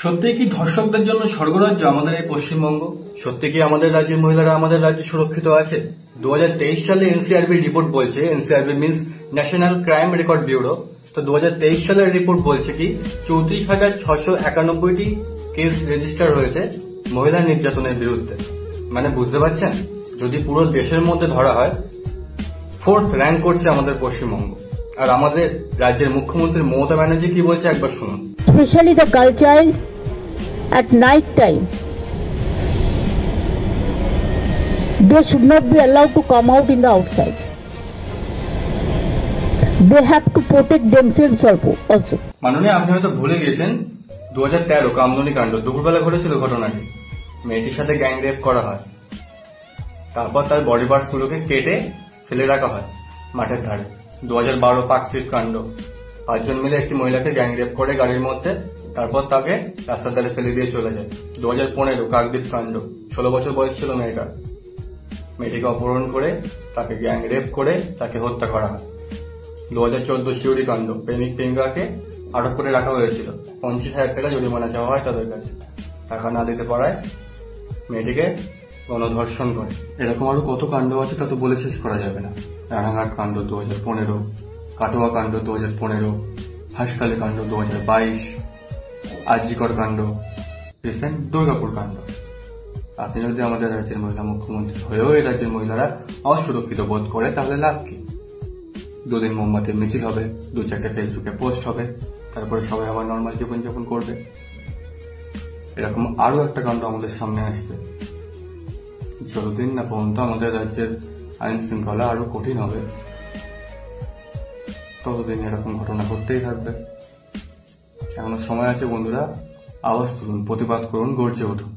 সত্যি কি ধর্ষকদের জন্য স্বর্গরাজ্য আমাদের এই পশ্চিমবঙ্গ? সত্যি কি আমাদের রাজ্যের মহিলারা আমাদের রাজ্যে সুরক্ষিত আছে? 2023 সালে এনসিআরবি রিপোর্ট বলছে, NCRB means national crime record bureau, তো 2023 সালের রিপোর্ট বলছে কি 34,691টি কেস রেজিস্টার হয়েছে মহিলা নির্যাতনের বিরুদ্ধে। মানে বুঝতে পারছেন, যদি পুরো দেশের মধ্যে ধরা হয় 4th র্যাঙ্ক করছে আমাদের পশ্চিমবঙ্গ। আর আমাদের রাজ্যের মুখ্যমন্ত্রী মমতা ব্যানার্জি কি বলছে একবার শুনুন। Especially the girl child at night time, they should not be allowed to come out in the outside. They have to protect themselves also. মাননীয়, আপনি হয়তো ভুলে গিয়েছেন 2013 কামদুনি কাণ্ড দুপুরবেলা ঘটেছিল ঘটনাটি। মেয়েটির সাথে গ্যাং রেপ করা হয়, তারপর তার বডি পার্টস গুলোকে কেটে ফেলে রাখা হয় মাঠের ধারে। 2012 পার্কস্ট্রিট কাণ্ড, 5 জন মিলে একটি মহিলাকে গ্যাং রেপ করে গাড়ির মধ্যে, তারপর তাকে রাস্তার ধারে ফেলে দিয়ে চলে যায়। 2015 কাকদ্বীপ কাণ্ড, 16 বছর বয়স ছিল মেয়েটার। মেয়েটিকে অপহরণ করে তাকে গ্যাং রেপ করে তাকে হত্যা করা হয়। 2014 শিউরি কাণ্ড, প্রেমিক প্রেমিকাকে আটক করে রাখা হয়েছিল, 50,000 টাকা জরিমানা চাওয়া হয় তাদের কাছে। টাকা না দিতে পারায় মেয়েটিকে গণধর্ষণ করে। এরকম আরো কত কাণ্ড আছে তা তো বলে শেষ করা যাবে না। রানাঘাট কাণ্ড 2015, কাটোয়া কাণ্ড 2015, হাসখালি কাণ্ড 2022, আজিকর কাণ্ড, রিসেন্ট দুর্গাপুর কাণ্ড। আপনি যদি আমাদের রাজ্যের মহিলা মুখ্যমন্ত্রী হয়েও এই রাজ্যের মহিলারা অসুরক্ষিত বোধ করে, তাহলে লাভ কি? 2 দিন মোমবাতির মিছিল হবে, 2-4টে ফেসবুকে পোস্ট হবে, তারপরে সবাই আবার নর্মাল জীবনযাপন করবে। এরকম আরো একটা কাণ্ড আমাদের সামনে আসবে। যতদিন না পর্যন্ত আমাদের রাজ্যের আইন শৃঙ্খলা আরো কঠিন হবে, ততদিন এরকম ঘটনা ঘটতেই থাকবে। এখনো সময় আছে বন্ধুরা, আওয়াজ তুলুন, প্রতিবাদ করুন, গর্জে উঠুন।